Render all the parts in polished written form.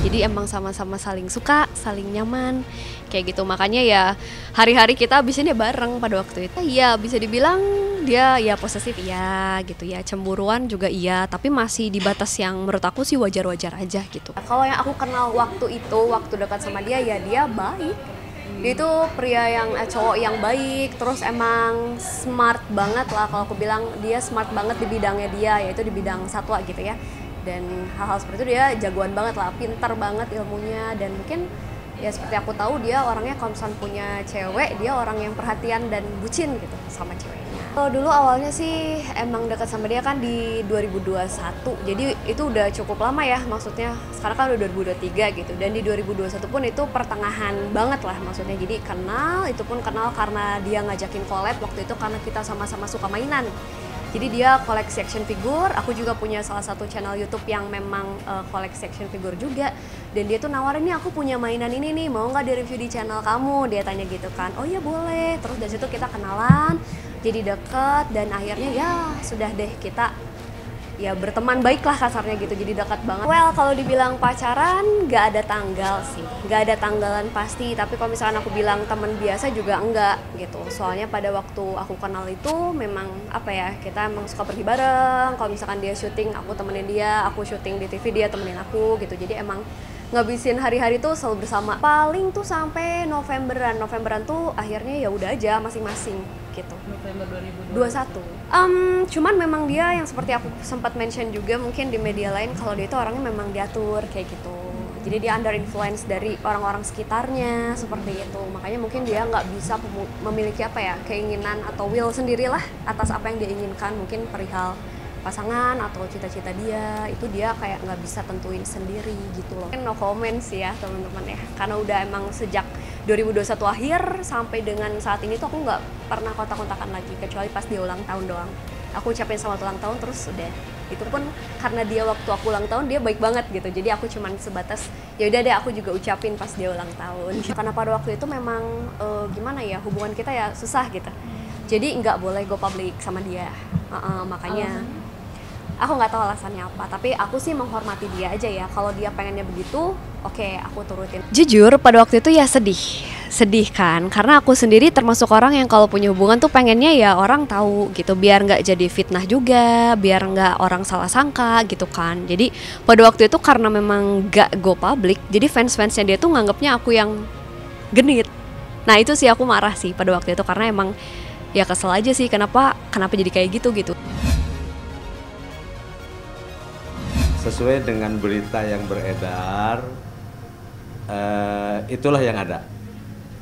Jadi emang sama-sama saling suka, saling nyaman, kayak gitu. Makanya ya hari-hari kita habisinnya bareng pada waktu itu. Iya, bisa dibilang dia ya posesif iya gitu ya, cemburuan juga iya, tapi masih di batas yang menurut aku sih wajar-wajar aja gitu. Kalau yang aku kenal waktu itu, waktu dekat sama dia ya dia baik. Dia itu pria yang cowok yang baik, terus emang smart banget lah. Kalau aku bilang dia smart banget di bidangnya dia, yaitu di bidang satwa gitu ya. Dan hal-hal seperti itu dia jagoan banget lah, pintar banget ilmunya. Dan mungkin ya seperti aku tahu dia orangnya kalau misalnya punya cewek, dia orang yang perhatian dan bucin gitu sama ceweknya. Kalau dulu awalnya sih emang dekat sama dia kan di 2021, jadi itu udah cukup lama ya, maksudnya sekarang kan udah 2023 gitu. Dan di 2021 pun itu pertengahan banget lah maksudnya, jadi kenal, itu pun kenal karena dia ngajakin collab waktu itu karena kita sama-sama suka mainan. Jadi dia koleksi action figure, aku juga punya salah satu channel YouTube yang memang koleksi action figure juga. Dan dia tuh nawarin, nih aku punya mainan ini nih, mau nggak di-review di channel kamu? Dia tanya gitu kan, oh iya boleh. Terus dari situ kita kenalan, jadi deket, dan akhirnya ya sudah deh kita ya berteman baik lah kasarnya gitu, jadi dekat banget. Well, kalau dibilang pacaran nggak ada tanggal sih, nggak ada tanggalan pasti, tapi kalau misalkan aku bilang teman biasa juga enggak gitu. Soalnya pada waktu aku kenal itu memang apa ya, kita emang suka pergi bareng. Kalau misalkan dia syuting aku temenin dia, aku syuting di TV dia temenin aku gitu, jadi emang ngabisin hari-hari tuh selalu bersama. Paling tuh sampai Novemberan tuh akhirnya ya udah aja masing-masing gitu. November 2021. Cuman memang dia yang seperti aku sempat mention juga mungkin di media lain, kalau dia itu orangnya memang diatur kayak gitu. Jadi dia under influence dari orang-orang sekitarnya seperti itu. Makanya mungkin dia nggak bisa memiliki apa ya, keinginan atau will sendirilah atas apa yang dia inginkan, mungkin perihal pasangan atau cita-cita dia, itu dia kayak nggak bisa tentuin sendiri gitu loh. No comment sih ya teman-teman ya, karena udah emang sejak 2021 akhir sampai dengan saat ini tuh aku nggak pernah kontak-kontakan lagi, kecuali pas dia ulang tahun doang. Aku ucapin selamat ulang tahun terus udah. Itu pun karena dia waktu aku ulang tahun dia baik banget gitu, jadi aku cuman sebatas ya udah deh aku juga ucapin pas dia ulang tahun. Karena pada waktu itu memang gimana ya, hubungan kita ya susah gitu, jadi nggak boleh go public sama dia. Makanya aku nggak tahu alasannya apa, tapi aku sih menghormati dia aja ya. Kalau dia pengennya begitu, oke, aku turutin. Jujur pada waktu itu ya sedih kan, karena aku sendiri termasuk orang yang kalau punya hubungan tuh pengennya ya orang tahu gitu, biar nggak jadi fitnah juga, biar nggak orang salah sangka gitu kan. Jadi pada waktu itu karena memang nggak go public, jadi fans-fansnya dia tuh nganggapnya aku yang genit. Nah itu sih aku marah sih pada waktu itu, karena emang ya kesel aja sih kenapa jadi kayak gitu. Sesuai dengan berita yang beredar, itulah yang ada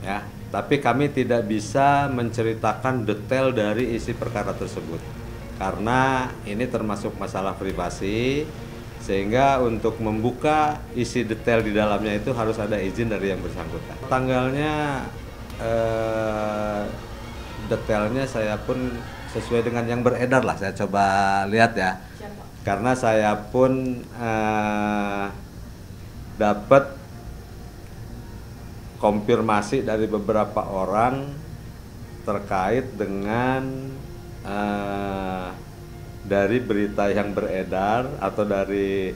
ya. Tapi kami tidak bisa menceritakan detail dari isi perkara tersebut karena ini termasuk masalah privasi, sehingga untuk membuka isi detail di dalamnya itu harus ada izin dari yang bersangkutan. Tanggalnya detailnya saya pun sesuai dengan yang beredar lah, saya coba lihat ya. Karena saya pun dapat konfirmasi dari beberapa orang terkait dengan dari berita yang beredar atau dari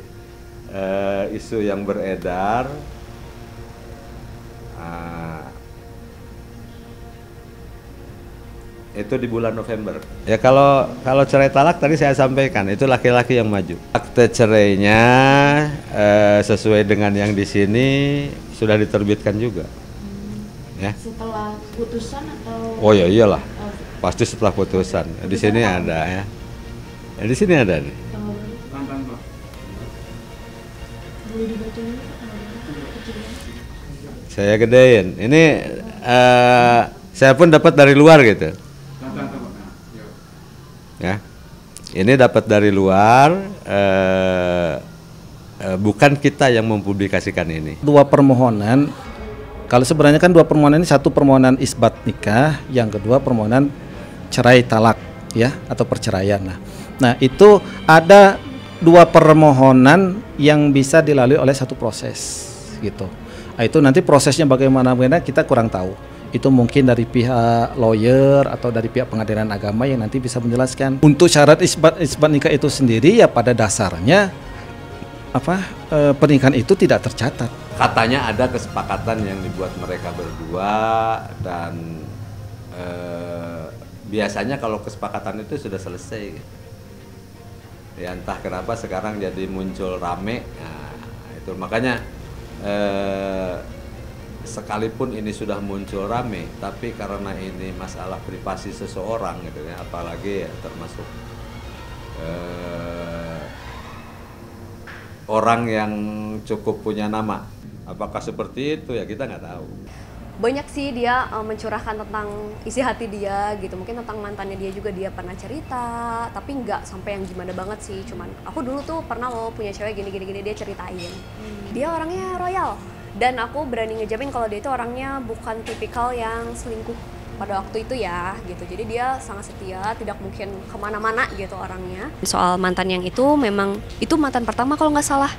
isu yang beredar. Itu di bulan November. Ya kalau cerai talak tadi saya sampaikan itu laki-laki yang maju. Akte cerainya sesuai dengan yang di sini sudah diterbitkan juga. Ya. Setelah putusan atau? Oh ya iyalah. Pasti setelah putusan. Di sini ada ya. Di sini ada nih. Saya gedein. Ini saya pun dapat dari luar gitu. Ya, ini dapat dari luar, bukan kita yang mempublikasikan ini. Dua permohonan, kalau sebenarnya kan dua permohonan ini, satu permohonan isbat nikah, yang kedua permohonan cerai talak ya atau perceraian. Nah itu ada dua permohonan yang bisa dilalui oleh satu proses gitu. Nah, itu nanti prosesnya bagaimana kita kurang tahu. Itu mungkin dari pihak lawyer atau dari pihak pengadilan agama yang nanti bisa menjelaskan. Untuk syarat isbat nikah itu sendiri ya pada dasarnya pernikahan itu tidak tercatat. Katanya ada kesepakatan yang dibuat mereka berdua dan biasanya kalau kesepakatan itu sudah selesai gitu. Ya entah kenapa sekarang jadi muncul rame. Nah, itu makanya sekalipun ini sudah muncul rame, tapi karena ini masalah privasi seseorang gitu ya, apalagi ya termasuk orang yang cukup punya nama. Apakah seperti itu ya kita nggak tahu. Banyak sih dia mencurahkan tentang isi hati dia gitu, mungkin tentang mantannya dia juga dia pernah cerita, tapi nggak sampai yang gimana banget sih. Cuman aku dulu tuh pernah loh punya cewek gini dia ceritain. Dia orangnya royal dan aku berani ngejamin kalau dia itu orangnya bukan tipikal yang selingkuh pada waktu itu ya gitu. Jadi dia sangat setia, tidak mungkin kemana-mana gitu orangnya. Soal mantan yang itu memang itu mantan pertama kalau nggak salah.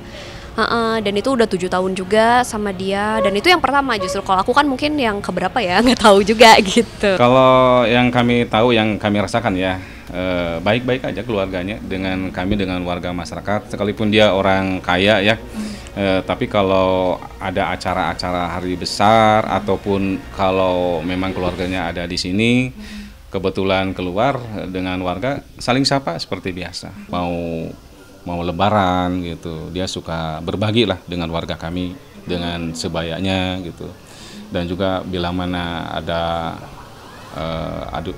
Dan itu udah 7 tahun juga sama dia, dan itu yang pertama. Justru kalau aku kan mungkin yang keberapa ya, nggak tahu juga gitu. Kalau yang kami tahu, yang kami rasakan ya, baik-baik aja keluarganya dengan kami, dengan warga masyarakat, sekalipun dia orang kaya ya. Tapi kalau ada acara-acara hari besar ataupun kalau memang keluarganya ada di sini, kebetulan keluar dengan warga, saling sapa seperti biasa. Mau lebaran gitu, dia suka berbagi lah dengan warga kami dengan sebayanya gitu. Dan juga bila mana ada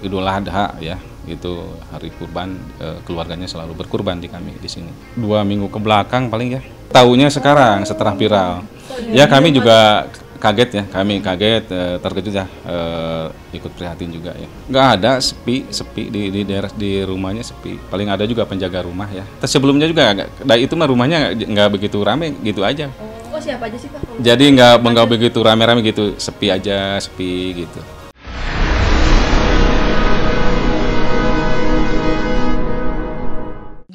Idul Adha ya, gitu hari kurban, keluarganya selalu berkurban di kami di sini. 2 minggu ke belakang paling ya. Taunya sekarang setelah viral. Ya kami juga kaget ya, kami kaget, terkejut ya, ikut prihatin juga ya. Nggak ada, sepi di daerah, di rumahnya sepi. Paling ada juga penjaga rumah ya. Terus sebelumnya juga itu mah rumahnya nggak begitu rame gitu aja. Oh, siapa aja sih Pak? Jadi nggak begitu rame-rame gitu, sepi gitu.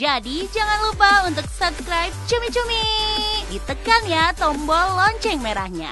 Jadi jangan lupa untuk subscribe Cumi Cumi. Ditekan ya tombol lonceng merahnya.